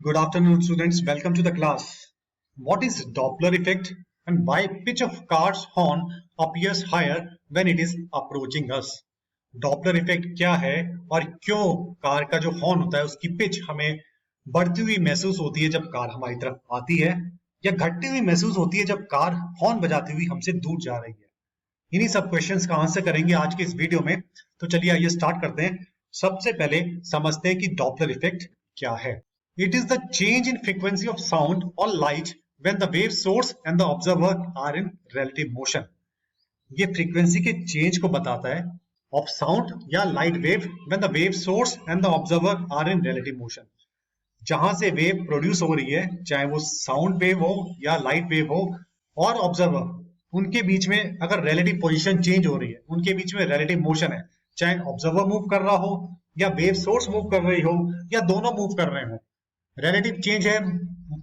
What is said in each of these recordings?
Good afternoon, students. Welcome to the class. What is Doppler effect and why pitch of car's horn appears higher when it is approaching us? Doppler effect क्या है और क्यों car का जो horn होता है उसकी pitch हमें बढ़ती हुई महसूस होती है जब कार हमारी तरफ आती है या घटती हुई महसूस होती है जब कार हॉर्न बजाती हुई हमसे दूर जा रही है। इन्हीं सब क्वेश्चंस का आंसर करेंगे आज के इस वीडियो में। तो चलिए आइए स्टार्ट करते हैं। सबसे पहले समझते हैं कि डॉपलर इफेक्ट क्या है। It is the change in frequency of sound or light when the wave source and the observer are in relative motion. ये फ्रीक्वेंसी के चेंज को बताता है ऑफ साउंड या light wave when the wave source and the observer are in relative motion. जहां से wave produce हो रही है, चाहे वो साउंड वेव हो या लाइट वेव हो, और ऑब्जर्वर, उनके बीच में अगर रिलेटिव पोजीशन चेंज हो रही है, उनके बीच में रिलेटिव मोशन है, चाहे ऑब्जर्वर मूव कर रहा हो या वेव सोर्स मूव कर रही हो या दोनों मूव कर रहे हो, रिलेटिव चेंज है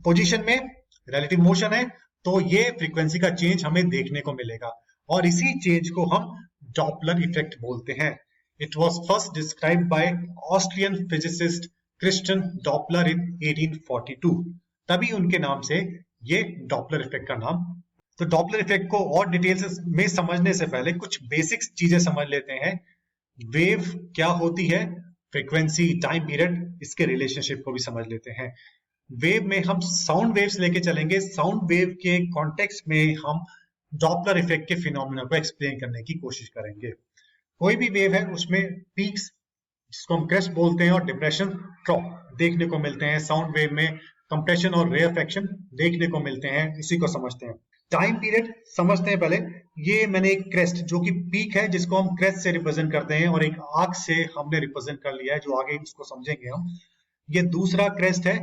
पोजीशन में, रिलेटिव मोशन है, तो ये फ्रीक्वेंसी का चेंज हमें देखने को मिलेगा और इसी चेंज को हम डॉपलर इफेक्ट बोलते हैं। It was first described by Austrian physicist Christian Doppler in 1842। तभी उनके नाम से ये डॉपलर इफेक्ट का नाम। तो डॉपलर इफेक्ट को और डिटेल्स में समझने से पहले कुछ बेसिक्स चीजें समझ लेते हैं। वेव क्या होती है, फ्रीक्वेंसी, टाइम पीरियड, इसके रिलेशनशिप को भी समझ लेते हैं। वेव में हम साउंड वेव्स लेके चलेंगे। साउंड वेव के कॉन्टेक्स्ट में हम डॉपलर इफेक्ट के फिनोमेना को एक्सप्लेन करने की कोशिश करेंगे। कोई भी वेव है उसमें पीक्स, जिसको हम क्रेस्ट बोलते हैं, और डिप्रेशन, ड्रॉप देखने को मिलते हैं। साउंड वेव में कंप्रेशन और रेयरफेक्शन देखने को मिलते हैं। इसी को समझते हैं। टाइम पीरियड समझते हैं पहले। ये मैंने एक क्रेस्ट जो कि पीक है, जिसको हम क्रेस्ट से रिप्रेजेंट करते हैं, और एक आर्क से हमने रिप्रेजेंट कर लिया है, जो आगे इसको समझेंगे हम। ये दूसरा क्रेस्ट है,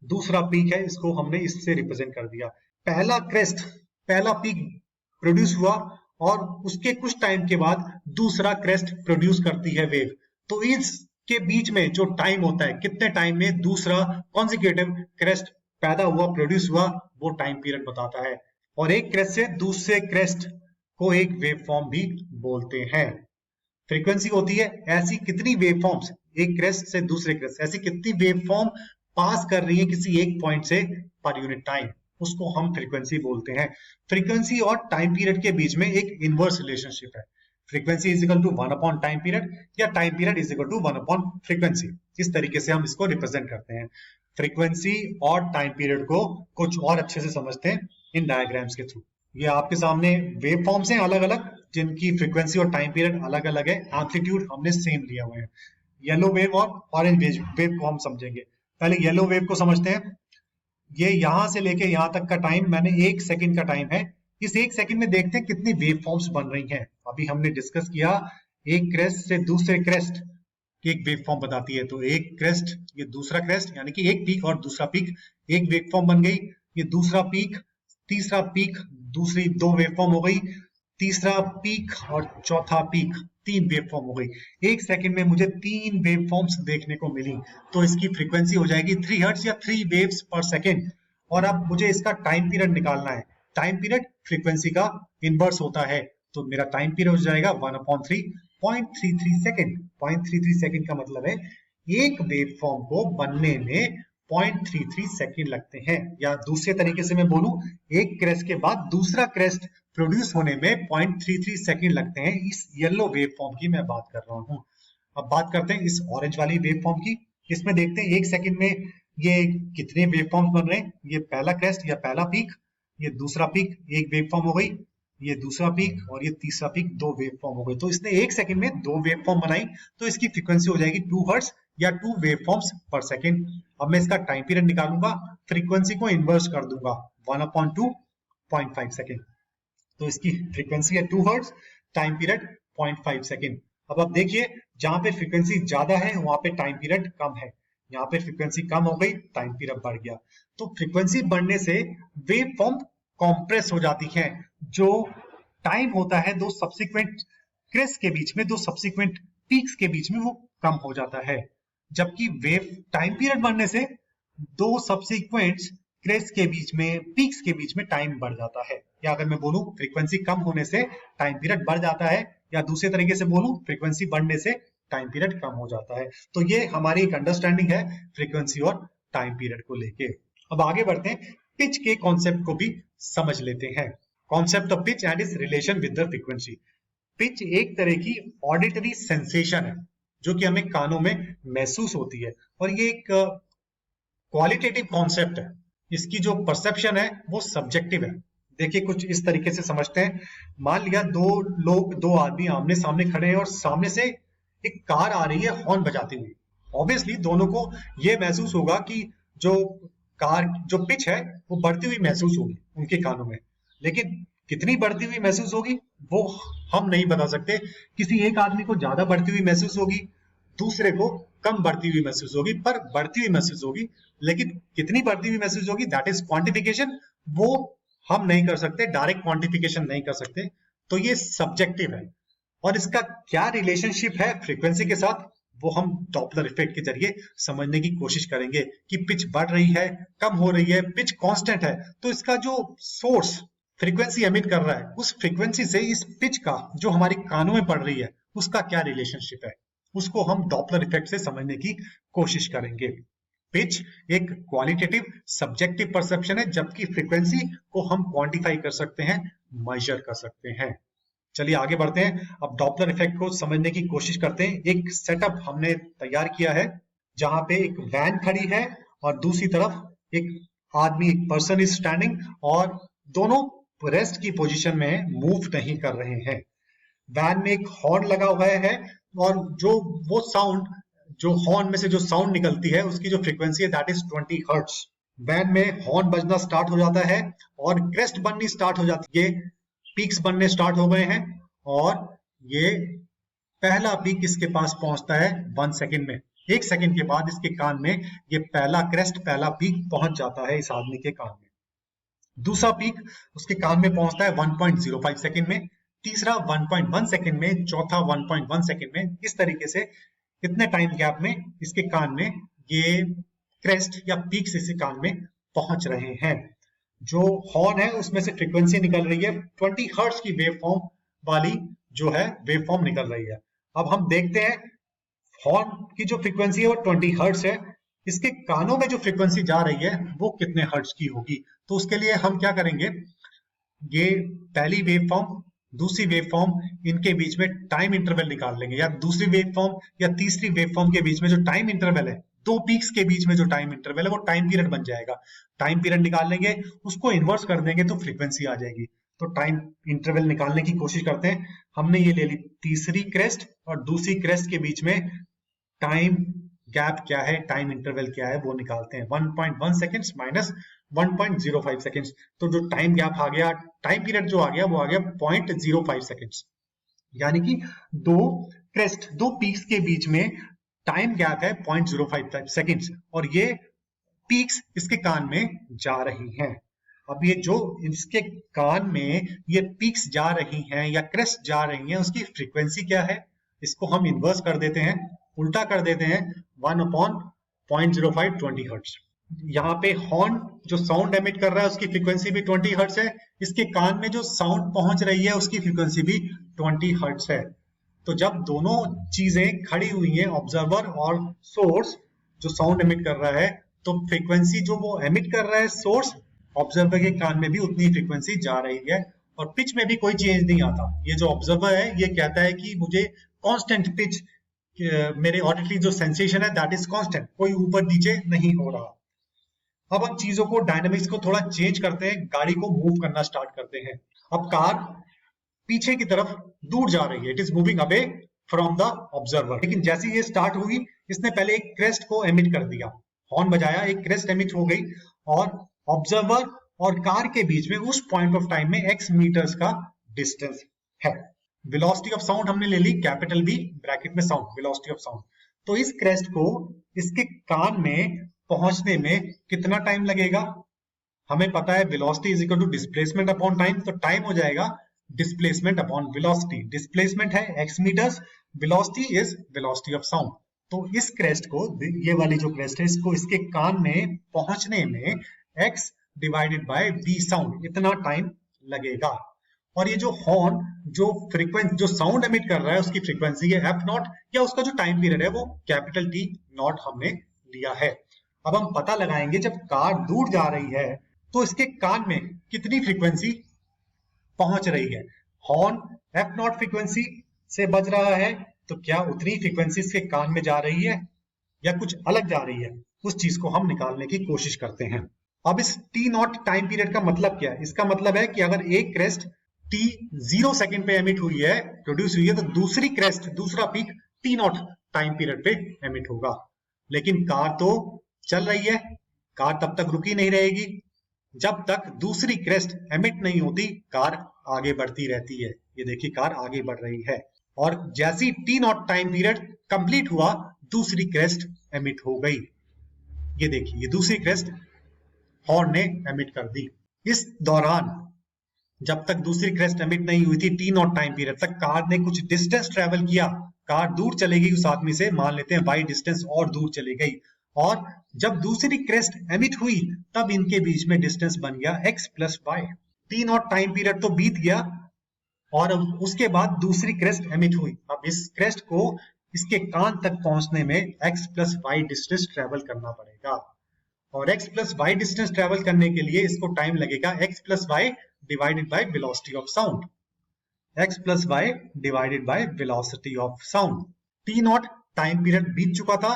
दूसरा पीक है, इसको हमने इससे रिप्रेजेंट कर दिया। पहला क्रेस्ट, पहला पीक प्रोड्यूस हुआ और उसके कुछ टाइम के बाद दूसरा क्रेस्ट प्रोड्यूस करती है वेव। तो इसके बीच में जो टाइम होता है, कितने टाइम में दूसरा कॉन्जिक्यूटिव क्रेस्ट पैदा हुआ, प्रोड्यूस हुआ, वो टाइम पीरियड बताता है। और एक क्रेस्ट से दूसरे क्रेस्ट को एक वेव फॉर्म भी बोलते हैं। फ्रीक्वेंसी होती है ऐसी कितनी वेव फॉर्म्स एक क्रेस्ट से दूसरे क्रेस्ट, ऐसी कितनी वेव फॉर्म पास कर रही है किसी एक पॉइंट से पर यूनिट टाइम, उसको हम फ्रीक्वेंसी बोलते हैं। फ्रीक्वेंसी और टाइम पीरियड के बीच में एक इनवर्स रिलेशनशिप है। Frequency is equal to 1 upon time period या time period is equal to 1 upon frequency. इस तरीके से हम इसको रिप्रेजेंट करते हैं। फ्रीक्वेंसी और टाइम पीरियड को कुछ और अच्छे से समझते हैं इन डायग्राम्स के थ्रू। ये आपके सामने वेव फॉर्म्स हैं अलग अलग, जिनकी फ्रीक्वेंसी और टाइम पीरियड अलग अलग है। एम्पलीट्यूड हमने सेम लिए हुए हैं। येलो वेव और ऑरेंज वेव को हम समझेंगे। पहले येलो वेव को समझते हैं। ये यहां से लेके यहां तक का टाइम, मैंने 1 सेकंड का टाइम है। इस 1 सेकंड में देखते हैं कितनी वेव फॉर्म्स बन रही हैं। अभी हमने डिस्कस किया, एक क्रेस्ट से दूसरे क्रेस्ट की एक वेव फॉर्म बताती है। तो एक क्रेस्ट, ये दूसरा क्रेस्ट, यानी कि एक पीक और दूसरा पीक, एक वेव फॉर्म बन गई। ये दूसरा पीक, तीसरा पीक, दूसरी 2 वेव फॉर्म हो गई। तीसरा पीक और चौथा पीक, 3 वेव फॉर्म हो गई। 1 सेकंड में मुझे 3 वेव फॉर्म्स देखने को मिली। तो इसकी फ्रीक्वेंसी हो जाएगी 3 हर्ट्ज या 3 वेव्स पर सेकंड। और अब मुझे इसका टाइम पीरियड निकालना है। टाइम पीरियड फ्रीक्वेंसी का इनवर्स होता है, तो मेरा टाइम पीरियड हो जाएगा 1/3, 0.33 सेकंड। 0.33 सेकंड का मतलब है एक वेव फॉर्म को बनने में 0.33 सेकंड लगते हैं। या दूसरे तरीके से मैं बोलूं, एक क्रेस्ट के बाद दूसरा क्रेस्ट प्रोड्यूस होने में 0.33 सेकंड लगते हैं। इस येलो वेव फॉर्म की मैं बात कर रहा हूं। अब बात करते हैं इस ऑरेंज वाली वेव फॉर्म की। इसमें देखते हैं 1 सेकंड में ये कितने वेव फॉर्म्स बन रहे हैं। ये पहला क्रेस्ट या पहला पीक, ये दूसरा पीक, एक वेव फॉर्म हो गई। ये दूसरा पीक और ये तीसरा पीक, 2 वेव फॉर्म हो गई। तो इसने 1 सेकंड में 2 वेव फॉर्म बनाई। तो इसकी फ्रीक्वेंसी हो जाएगी 2 हर्ट्ज या 2 वेव फॉर्म्स पर सेकंड। अब मैं इसका टाइम पीरियड निकालूंगा, फ्रीक्वेंसी को इन्वर्स कर दूंगा, 1/2, 0.5 सेकंड। तो इसकी फ्रीक्वेंसी है 2 हर्ट्ज, टाइम पीरियड 0.5 सेकंड। अब आप देखिए, जहां पे फ्रीक्वेंसी ज्यादा है वहां पे टाइम पीरियड कम है। यहाँ पे फ्रीक्वेंसी कम हो गई, टाइम पीरियड बढ़ गया। तो फ्रीक्वेंसी बढ़ने से वेव फॉर्म कॉम्प्रेस हो जाती है। जो टाइम होता है दो सब्सिक्वेंट क्रेस्ट के बीच में, दो सब्सिक्वेंट पीक्स के बीच में, वो कम हो जाता है। जबकि वेव टाइम पीरियड बढ़ने से दो सब्सिक्वेंट क्रेस्ट के बीच में, पीक्स के बीच में टाइम बढ़ जाता है। या अगर मैं बोलूं फ्रीक्वेंसी कम होने से टाइम पीरियड बढ़ जाता है, या दूसरे तरीके से बोलूं फ्रीक्वेंसी बढ़ने से टाइम पीरियड कम हो जाता है। तो ये हमारी एक अंडरस्टैंडिंग है फ्रीक्वेंसी और टाइम पीरियड को लेके। अब आगे बढ़ते हैं, पिच के कॉन्सेप्ट को भी समझ लेते हैं। Concept of pitch and is relation with the frequency. Pitch एक तरह की ऑडिटरी सेंसेशन है जो कि हमें कानों में महसूस होती है, और ये एक क्वालिटेटिव कॉन्सेप्ट है। इसकी जो परसेप्शन है वो सब्जेक्टिव है। देखिए कुछ इस तरीके से समझते हैं। मान लिया दो आदमी आमने सामने खड़े हैं और सामने से एक कार आ रही है हॉर्न बजाती हुई। ऑब्वियसली दोनों को ये महसूस होगा कि जो कार जो पिच है वो बढ़ती हुई महसूस होगी उनके कानों में, लेकिन कितनी बढ़ती हुई महसूस होगी वो हम नहीं बता सकते। किसी एक आदमी को ज्यादा बढ़ती हुई महसूस होगी, दूसरे को कम बढ़ती हुई महसूस होगी, पर बढ़ती हुई महसूस होगी। लेकिन कितनी बढ़ती हुई महसूस होगी, दैट इज क्वांटिफिकेशन, वो हम नहीं कर सकते, डायरेक्ट क्वांटिफिकेशन नहीं कर सकते। तो ये सब्जेक्टिव है। और इसका क्या रिलेशनशिप है फ्रीक्वेंसी के साथ, वो हम डॉपलर इफेक्ट के जरिए समझने की कोशिश करेंगे कि पिच बढ़ रही है, कम हो रही है, पिच कांस्टेंट है, तो इसका जो सोर्स फ्रीक्वेंसी एमिट कर रहा है उस फ्रीक्वेंसी से इस पिच का जो हमारे कानों में पड़ रही है उसका क्या रिलेशनशिप है, उसको हम डॉपलर इफेक्ट से समझने की कोशिश करेंगे। पिच एक क्वालिटेटिव सब्जेक्टिव परसेप्शन है, जबकि फ्रीक्वेंसी को हम क्वांटिफाई कर सकते हैं, मेजर कर सकते हैं। चलिए आगे बढ़ते हैं। अब डॉपलर इफेक्ट को समझने की कोशिश करते हैं। एक सेटअप हमने तैयार किया है जहां पे एक वैन खड़ी है और दूसरी तरफ एक आदमी, एक पर्सन इज स्टैंडिंग, और दोनों रेस्ट की पोजीशन में मूव नहीं कर रहे हैं। वैन में एक हॉर्न लगा हुआ है और वो साउंड, जो हॉर्न में से जो साउंड निकलती है उसकी जो फ्रीक्वेंसी है दैट इज 20 हर्ट्ज। वैन में हॉर्न बजना स्टार्ट हो जाता है और क्रेस्ट बननी स्टार्ट हो जाती है, पीक्स बनने स्टार्ट हो गए हैं, और ये पहला पीक इसके पास पहुंचता है 1 सेकंड में। 1 सेकंड के बाद इसके कान में ये पहला क्रेस्ट, पहला पीक पहुंच जाता है इस आदमी के कान में। दूसरा पीक उसके कान में पहुंचता है 1.05 सेकंड में, तीसरा 1.1 सेकंड में, चौथा 1.1 सेकंड में। इस तरीके से इतने टाइम गैप में इसके कान में ये क्रेस्ट या पीक्स इसके कान में पहुंच रहे हैं। जो हॉर्न है उसमें से फ्रीक्वेंसी निकल रही है 20 हर्ट्ज की वेव फॉर्म वाली, जो है वेव फॉर्म निकल रही है। अब हम देखते हैं हॉर्न की जो फ्रीक्वेंसी है वो 20 हर्ट्ज है, इसके कानों में जो फ्रीक्वेंसी जा रही है वो कितने हर्ट्ज की होगी। तो उसके लिए हम क्या करेंगे, ये पहली वेव फॉर्म दूसरी वेव फॉर्म, इनके बीच में टाइम इंटरवल निकाल लेंगे, या दूसरी वेव फॉर्म या तीसरी वेव फॉर्म के बीच में जो टाइम इंटरवल है, दो पीक्स के बीच में जो टाइम इंटरवल है वो टाइम पीरियड बन जाएगा। टाइम पीरियड निकाल लेंगे, उसको इन्वर्स कर देंगे तो फ्रीक्वेंसी आ जाएगी। तो टाइम इंटरवल निकालने की कोशिश करते हैं। हमने ये ले ली तीसरी क्रेस्ट और दूसरी क्रेस्ट के बीच में टाइम गैप क्या है, टाइम इंटरवल क्या है, वो निकालते हैं। 1.1 सेकेंड्स माइनस 1.05 सेकेंड्स, तो जो टाइम गैप आ गया, टाइम पीरियड जो आ गया वो आ गया 0.05 सेकेंड्स। यानी कि दो क्रेस्ट, दो पीक्स के बीच में टाइम गैप है 0.05 सेकेंड्स, और ये पीक्स इसके कान में जा रही हैं। अब ये जो इसके कान में ये पीक्स जा रही हैं या क्रेस्ट जा रही हैं, उसकी फ्रीक्वेंसी क्या है, इसको हम इन्वर्स कर देते हैं, उल्टा कर देते हैं, 1/0.05 20 हर्ट्ज। यहाँ पे हॉर्न जो साउंड एमिट कर रहा है उसकी फ्रीक्वेंसी भी 20 हर्ट्ज है, इसके कान में जो साउंड पहुंच रही है उसकी फ्रीक्वेंसी भी 20 हर्ट्ज है। तो जब दोनों चीजें खड़ी हुई हैं, ऑब्जर्वर और सोर्स जो साउंड एमिट कर रहा है, तो फ्रीक्वेंसी जो वो एमिट कर रहा है सोर्स, ऑब्जर्वर के कान में भी उतनी फ्रीक्वेंसी जा रही है, और पिच में भी कोई चेंज नहीं आता। ये जो ऑब्जर्वर है ये कहता है कि मुझे कांस्टेंट पिच, मेरे ऑडिटरी जो सेंसेशन है दैट इज कांस्टेंट, कोई ऊपर नीचे नहीं हो रहा। अब हम चीजों को, डायनामिक्स को थोड़ा चेंज करते हैं, गाड़ी को मूव करना स्टार्ट करते हैं। अब कार पीछे की तरफ दूर जा रही है, it is moving away from the observer. लेकिन जैसे ये स्टार्ट हुई, इसने पहले एक क्रेस्ट को एमिट कर दिया, हॉर्न बजाया, एक क्रेस्ट एमिट हो गई, और ऑब्जर्वर और कार के बीच में उस पॉइंट ऑफ टाइम में x मीटर्स का डिस्टेंस है। वेलोसिटी ऑफ साउंड हमने ले ली कैपिटल V ब्रैकेट में साउंड, वेलोसिटी ऑफ साउंड। तो इस क्रेस्ट को इसके कान में पहुंचने में कितना टाइम लगेगा, हमें पता है velocity is equal to displacement upon time, तो टाइम हो जाएगा डिस्प्लेसमेंट अपॉन वेलोसिटी। डिस्प्लेसमेंट है x metres, velocity is velocity of sound. तो इस क्रेस्ट को, ये वाली जो क्रेस्ट है, इसको इसके कान में पहुंचने में x divided by v sound, इतना टाइम लगेगा। और ये जो हॉर्न जो फ्रीक्वेंसी, जो साउंड एमिट कर रहा है उसकी फ्रीक्वेंसी है f नॉट, या उसका जो टाइम पीरियड है वो कैपिटल T नॉट हमने लिया है। अब हम पता लगाएंगे जब कार दूर जा रही है तो इसके कान में कितनी फ्रीक्वेंसी पहुंच रही है। हॉर्न एफ नॉट फ्रीक्वेंसी से बज रहा है तो क्या उतनी फ्रीक्वेंसी इसके कान में जा रही है या कुछ अलग जा रही है, उस चीज को हम निकालने की कोशिश करते हैं। अब इस टी नॉट टाइम पीरियड का मतलब क्या है? इसका मतलब है कि अगर एक क्रेस्ट टी 0 सेकंड पे एमिट हुई है, प्रोड्यूस हुई है, तो दूसरी क्रेस्ट, दूसरा peak T naught time period पे एमिट होगा। लेकिन कार तो चल रही है, कार तब तक रुकी नहीं रहेगी। जब तक दूसरी क्रेस्ट एमिट नहीं होती कार आगे बढ़ती रहती है। ये देखिए कार आगे बढ़ रही है और जैसी T naught time period complete हुआ दूसरी क्रेस्ट एमिट हो गई। ये देखिए ये दूसरी क्रेस्ट हॉर्न ने एमिट कर दी। इस दौरान जब तक दूसरी क्रेस्ट एमिट नहीं हुई थी टी नॉट टाइम पीरियड तक कार ने कुछ डिस्टेंस ट्रेवल किया। कार दूर चले गई उस आदमी से, मान लेते हैं वाई डिस्टेंस और दूर चली गई, और जब दूसरी क्रेस्ट एमिट हुई तब इनके बीच में डिस्टेंस बन गया x plus y. T naught time period तो बीत गया और उसके बाद दूसरी क्रेस्ट एमिट हुई। अब इस क्रेस्ट को इसके कान तक पहुंचने में x plus y distance travel करना पड़ेगा, और x plus y distance travel करने के लिए इसको टाइम लगेगा x plus y divided by velocity of sound. x plus y divided by velocity of sound. T naught time period बीत चुका था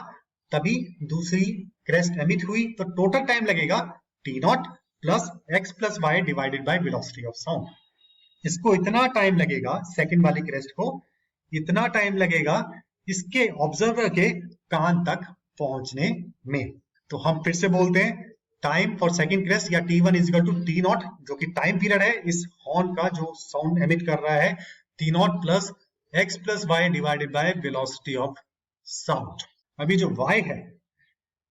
तभी दूसरी क्रेस्ट एमिट हुई, तो टोटल टाइम लगेगा t not plus x plus y divided by velocity of sound. इसको इतना टाइम लगेगा, सेकंड वाली क्रेस्ट को इतना टाइम लगेगा इसके ऑब्जर्वर के कान तक पहुंचने में। तो हम फिर से बोलते हैं टाइम फॉर सेकंड क्रेस्ट या t1 is equal to t naught, जो कि टाइम पीरियड है इस हॉर्न का जो साउंड एमिट कर रहा है, t not plus x plus y divided by velocity of sound. अभी जो y है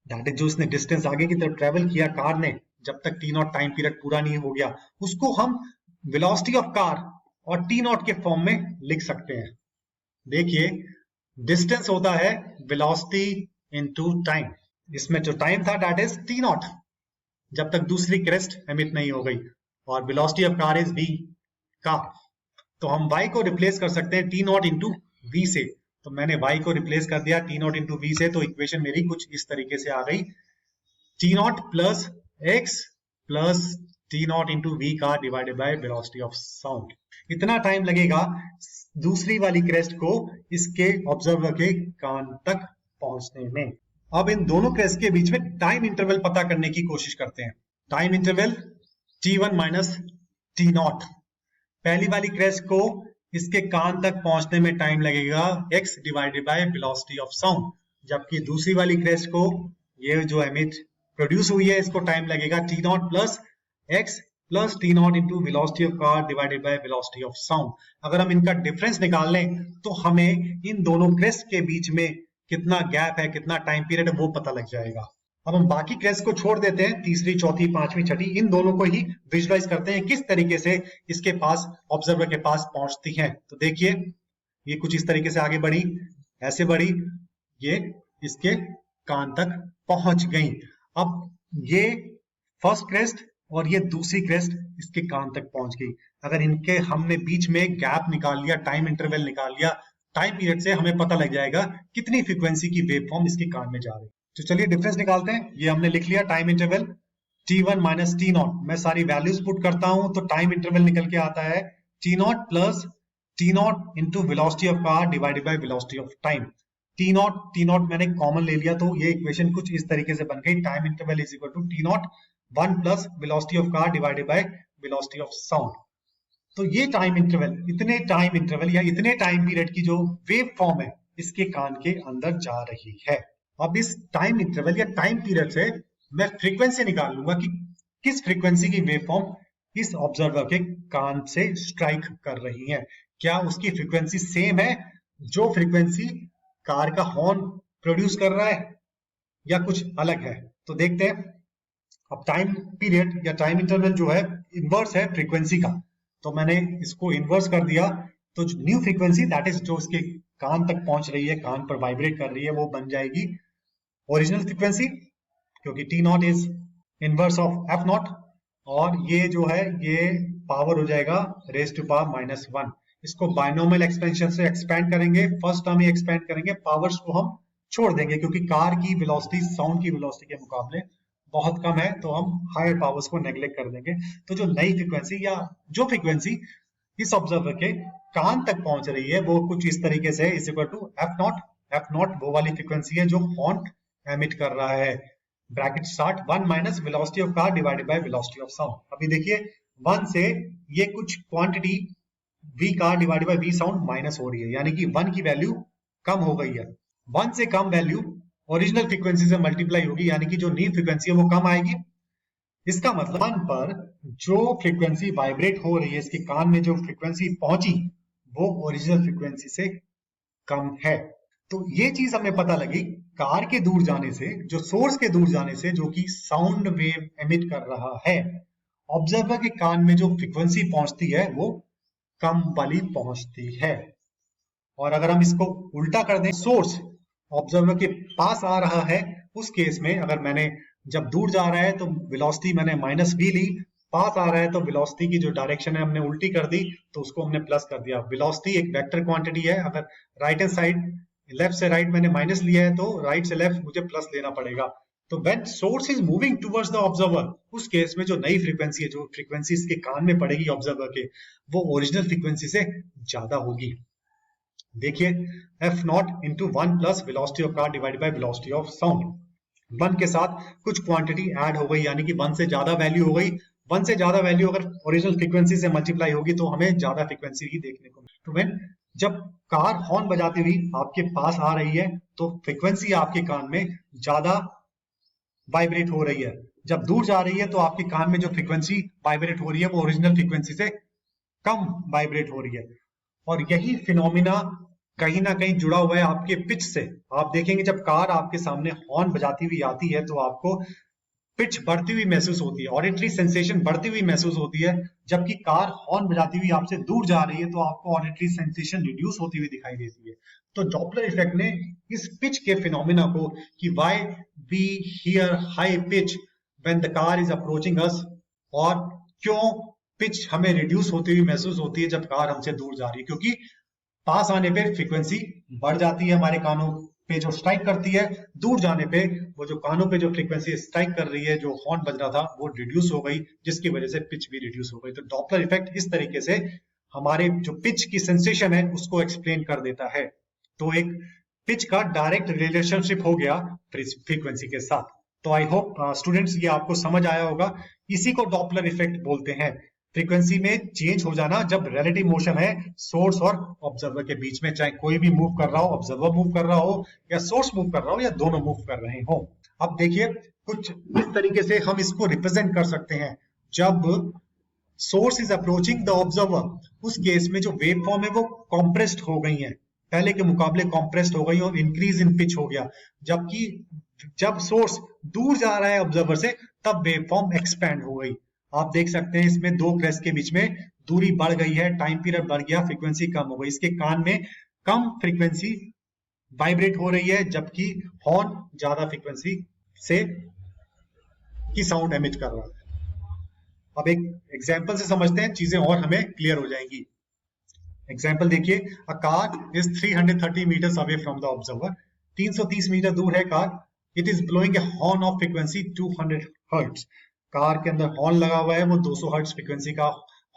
दैट इज जो इसने डिस्टेंस आगे की तरफ ट्रेवल किया कार ने जब तक टी नॉट टाइम पीरियड पूरा नहीं हो गया, उसको हम वेलोसिटी ऑफ कार और टी नॉट के फॉर्म में लिख सकते हैं। देखिए डिस्टेंस होता है वेलोसिटी इनटू टाइम, इसमें जो टाइम था दैट इज टी नॉट जब तक दूसरी क्रेस्ट एमिट नहीं हो गई, और velocity of car is v का। तो हम y को रिप्लेस कर सकते हैं टी नॉट इंटू वी से, तो मैंने y को रिप्लेस कर दिया टी नॉट इंटू वी से, तो इक्वेशन मेरी कुछ इस तरीके से आ गई, t not plus x plus t not into v का divided by velocity of sound. इतना टाइम लगेगा दूसरी वाली क्रेस्ट को इसके ऑब्जर्वर के कान तक पहुंचने में। अब इन दोनों क्रेस्ट के बीच में टाइम इंटरवल पता करने की कोशिश करते हैं। Time interval t1 minus T not. पहली वाली क्रेस्ट को इसके कान तक पहुंचने में टाइम लगेगा x divided by velocity of sound, जबकि दूसरी वाली क्रेस्ट को ये जो एमिट प्रोड्यूस हुई है इसको टाइम लगेगा t not plus x plus t not into velocity of car divided by velocity of sound. अगर हम इनका डिफरेंस निकाल लें तो हमें इन दोनों क्रेस्ट के बीच में कितना गैप है, कितना टाइम पीरियड है, वो पता लग जाएगा। अब हम बाकी क्रेस्ट को छोड़ देते हैं, तीसरी, चौथी, पांचवी, छठी, इन दोनों को ही विजुलाइज करते हैं किस तरीके से इसके पास ऑब्जर्वर के पास पहुंचती हैं। तो देखिए ये कुछ इस तरीके से आगे बढ़ी, ऐसे बढ़ी, ये इसके कान तक पहुंच गई। अब ये फर्स्ट क्रेस्ट और ये दूसरी क्रेस्ट इसके कान तक पहुंच गई। अगर इनके हमने बीच में गैप निकाल लिया, टाइम इंटरवल निकाल लिया, टाइम पीरियड से हमें पता लग जाएगा कितनी फ्रीक्वेंसी की वेवफॉर्म इसके कान में जा रही है। तो चलिए डिफरेंस निकालते हैं। ये हमने लिख लिया time interval t1 minus T not. मैं सारी वैल्यूज पुट करता हूं तो टाइम इंटरवल निकल के आता है t not plus t not into velocity of car divided by velocity of time. T not मैंने कॉमन ले लिया तो ये इक्वेशन कुछ इस तरीके से बन गई, time interval is equal to t naught 1 plus velocity of car divided by velocity of sound. तो ये टाइम इंटरवल, इतने टाइम इंटरवल या इतने टाइम पीरियड की जो वेव फॉर्म है इसके कान के अंदर जा रही है। अब इस टाइम इंटरवल या टाइम पीरियड से मैं फ्रीक्वेंसी निकाल लूंगा कि किस फ्रीक्वेंसी की वेव फॉर्म इस ऑब्जर्वर के कान से स्ट्राइक कर रही है। क्या उसकी फ्रीक्वेंसी सेम है जो फ्रीक्वेंसी कार का हॉर्न प्रोड्यूस कर रहा है या कुछ अलग है? तो देखते हैं। अब टाइम पीरियड या टाइम इंटरवल जो है इनवर्स है फ्रीक्वेंसी का, तो मैंने इसको इनवर्स कर दिया, तो न्यू फ्रीक्वेंसी दैट इज जो उसके कान तक पहुंच रही है, कान पर वाइब्रेट कर रही है, वो बन जाएगी ओरिजिनल फ्रीक्वेंसी, क्योंकि T not is inverse of F not, और ये जो है ये पावर हो जाएगा रेज टू पावर -1। इसको बायनोमियल एक्सपेंशन से एक्सपेंड करेंगे, फर्स्ट टर्म ही एक्सपेंड करेंगे, पावर्स को हम छोड़ देंगे, क्योंकि कार की वेलोसिटी साउंड की वेलोसिटी के मुकाबले बहुत कम है, तो हम हायर पावर्स को नेग्लेक्ट कर देंगे। तो जो नई फ्रीक्वेंसी या जो फ्रीक्वेंसी इस ऑब्जर्वर के कान तक पहुंच रही है वो कुछ इस तरीके से is equal to f naught. F naught वो वाली फ्रीक्वेंसी है जो हॉर्न एमिट कर रहा है, bracket start 1 minus velocity of car divided by velocity of sound. अभी देखिए 1 से ये कुछ quantity v car divided by v sound minus हो रही है, यानी कि 1 की वैल्यू कम हो गई है। 1 से कम वैल्यू ओरिजिनल फ्रीक्वेंसी से मल्टीप्लाई होगी, यानी कि जो न्यू फ्रीक्वेंसी है वो कम आएगी। इसका मतलब कान पर जो फ्रीक्वेंसी वाइब्रेट हो रही है, इसके कान में जो फ्रीक्वेंसी पहुंची वो ओरिजिनल फ्रीक्वेंसी से कम है। तो ये चीज हमें पता लगी कार के दूर जाने से, जो सोर्स के दूर जाने से, जो कि साउंड वेव एमिट कर रहा है, ऑब्जर्वर के कान में जो फ्रीक्वेंसी पहुंचती है वो कम वाली पहुंचती है। और अगर हम इसको उल्टा कर दें, सोर्स ऑब्जर्वर के पास आ रहा है, उस केस में अगर मैंने जब दूर जा रहा है तो वेलोसिटी मैंने माइनस वी ली, पास आ रहा है तो वेलोसिटी की जो डायरेक्शन है हमने उल्टी कर दी, तो उसको हमने प्लस कर दिया। वेलोसिटी एक वेक्टर क्वांटिटी है, अगर राइट हैंड साइड लेफ्ट से राइट मैंने माइनस लिया है तो राइट से लेफ्ट मुझे प्लस लेना पड़ेगा। तो when source is moving towards the observer, उस केस में जो नई फ्रीक्वेंसी है, जो फ्रीक्वेंसी इसके कान में पड़ेगी ऑब्जर्वर के, वो ओरिजिनल फ्रीक्वेंसी से ज्यादा होगी। देखिए F not into 1 plus velocity of car divided by velocity of sound. 1 के साथ कुछ क्वांटिटी ऐड हो गई, यानी कि 1 से ज्यादा वैल्यू हो गई। 1 से ज्यादा वैल्यू अगर ओरिजिनल फ्रीक्वेंसी से मल्टीप्लाई होगी तो हमें ज्यादा फ्रीक्वेंसी ही देखने को मिलेगी। तो व्हेन जब कार हॉर्न बजाती हुई आपके पास आ रही है तो फ्रीक्वेंसी आपके कान में ज्यादा वाइब्रेट हो रही है। जब दूर जा रही है तो आपके कान में जो फ्रीक्वेंसी वाइब्रेट हो रही है वो ओरिजिनल फ्रीक्वेंसी से कम वाइब्रेट हो रही है। और यही फिनोमिना कहीं ना कहीं जुड़ा हुआ है आपके पिच से। आप देखेंगे जब कार आपके सामने हॉर्न बजाती हुई आती है तो आपको पिच बढ़ती हुई महसूस होती है, ऑडिटरी सेंसेशन बढ़ती हुई महसूस होती है। जबकि कार हॉर्न बजाती हुई आपसे दूर जा रही है तो आपको ऑडिटरी सेंसेशन रिड्यूस होती हुई दिखाई देती है। तो डॉपलर इफेक्ट ने इस पिच के फिनोमिना को, कि why we hear high pitch when the car is approaching us, और क्यों पिच हमें रिड्यूस होती हुई महसूस होती है जब कार हमसे दूर जा रही है, क्योंकि पास आने पे फ्रीक्वेंसी बढ़ जाती है, हमारे कानों पे जो स्ट्राइक करती है, दूर जाने पे वो जो कानों पे जो फ्रीक्वेंसी स्ट्राइक कर रही है, जो हॉर्न बज रहा था, वो रिड्यूस हो गई, जिसकी वजह से पिच भी रिड्यूस हो गई। तो डॉपलर इफेक्ट इस तरीके से हमारे जो पिच की सेंसेशन है उसको एक्सप्लेन कर देता है। तो एक पिच का डायरेक्ट रिलेशनशिप हो गया फ्रीक्वेंसी के साथ। तो आई होप स्टूडेंट्स ये आपको समझ आया होगा। इसी को डॉपलर इफेक्ट बोलते हैं, फ्रीक्वेंसी में चेंज हो जाना जब रिलेटिव मोशन है सोर्स और ऑब्जर्वर के बीच में, चाहे कोई भी मूव कर रहा हो, ऑब्जर्वर मूव कर रहा हो या सोर्स मूव कर रहा हो या दोनों मूव कर रहे हो। अब देखिए कुछ इस तरीके से हम इसको रिप्रेजेंट कर सकते हैं। जब source is approaching the observer, उस केस में जो वेव फॉर्म है वो कॉम्प्रेस्ड हो गई है, पहले के मुकाबले कॉम्प्रेस्ड हो गई और इंक्रीज इन पिच हो गया। जबकि जब सोर्स दूर जा रहा है ऑब्जर्वर से तब वेव फॉर्म एक्सपैंड हो गई। आप देख सकते हैं इसमें दो क्रेस्ट के बीच में दूरी बढ़ गई है, टाइम पीरियड बढ़ गया, फ्रीक्वेंसी कम हो गई। इसके कान में कम फ्रीक्वेंसी वाइब्रेट हो रही है, जबकि हॉर्न ज्यादा फ्रीक्वेंसी से की साउंड एमिट कर रहा है। अब एक एग्जांपल से समझते हैं, चीजें और हमें क्लियर हो जाएंगी। एग्जांपल देखिए, a car is 330 metres away from the observer. 330 metre दूर है car. It is blowing a horn of frequency 200 hertz. Car के अंदर हॉर्न लगा हुआ है, वो 200 हर्ट्ज फ्रीक्वेंसी का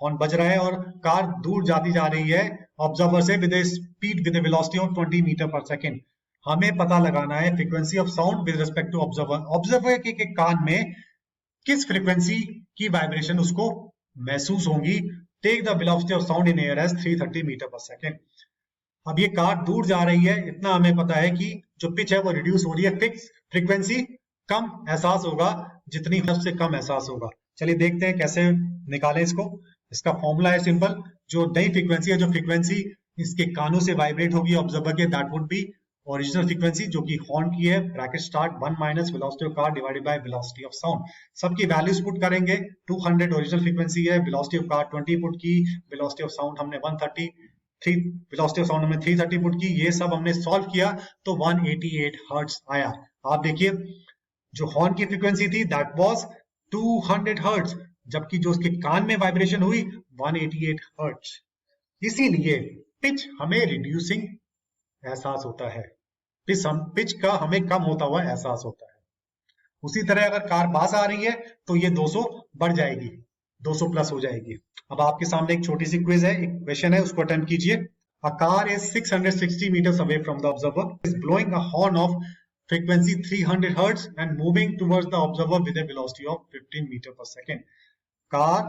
हॉर्न बज रहा है और कार दूर जाती जा रही है ऑब्जर्वर से with speed with velocity of 20 metre per second. हमें पता लगाना है frequency of sound with respect to observer. Observer के कान में किस फ्रीक्वेंसी की वाइब्रेशन उसको महसूस होगी। Take the velocity of sound in air as 330 metre per second. अब ये कार दूर जा रही है, इतना हमें पता है कि जो पिच है वो रिड्यूस हो रही है, फिक्स फ्रीक्वेंसी कम एहसास होगा, जितनी सबसे कम एहसास होगा। चलिए देखते हैं कैसे निकालें इसको। इसका फॉर्मूला है सिंपल, जो नई फ्रीक्वेंसी है, जो फ्रीक्वेंसी इसके कानों से वाइब्रेट होगी ऑब्जर्वर के, that would be original frequency जो कि हॉर्न की है, bracket start 1 minus velocity of car divided by velocity of sound. सबकी वैल्यूज पुट करेंगे। 200 ओरिजिनल फ्रीक्वेंसी है, वेलोसिटी ऑफ कार 20 पुट की, वेलोसिटी ऑफ साउंड हमने 133, वेलोसिटी ऑफ साउंड हमने 330 पुट की। ये सब हमने सॉल्व किया तो 188 हर्ट्ज आया। आप देखिए जो हॉर्न की फ्रीक्वेंसी थी दैट वाज 200 हर्ट्ज, जबकि जो उसके कान में वाइब्रेशन हुई 188 हर्ट्ज। इसीलिए पिच हमें रिड्यूसिंग एहसास होता है। पिच का हमें कम होता हुआ एहसास होता है। उसी तरह अगर कार पास आ रही है तो ये 200 बढ़ जाएगी, 200 प्लस हो जाएगी। अब आपके सामने एक छोटी सी क्विज है, एक क्वेश्चन है, उसको अटेम्प्ट कीजिए। अ car is 660 meters away from the observer, is blowing a horn of frequency 300 hertz and moving towards the observer with a velocity of 15 meter per second. Car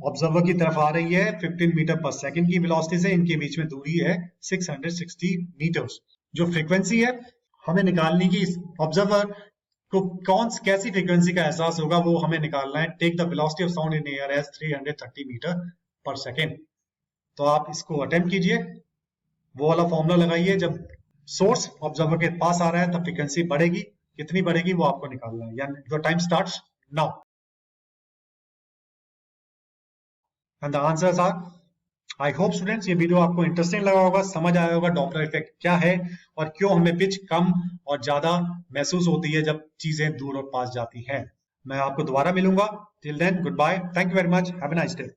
observer की तरफ आ रही है 15 metre पर second की velocity से, इनके बीच में दूरी है 660 मीटर्स। जो फ्रीक्वेंसी है हमें निकालनी की, ऑब्जर्वर को कैसी फ्रीक्वेंसी का एहसास होगा वो हमें निकालना है। Take the velocity of sound in air as 330 metre per second. तो आप इसको अटेम्प्ट कीजिए, वो वाला फॉर्मूला लगाइए। जब सोर्स ऑब्जर्वर के पास आ रहा है तब फ्रीक्वेंसी बढ़ेगी, कितनी बढ़ेगी वो आपको निकालना है। यानी your time starts now and the answers are. I hope students ये वीडियो आपको इंटरेस्टिंग लगा होगा, समझ आया होगा डॉपलर इफेक्ट क्या है और क्यों हमें पिच कम और ज्यादा महसूस होती है जब चीजें दूर और पास जाती हैं। मैं आपको दोबारा मिलूंगा। Till then goodbye, thank you very much, have a nice day.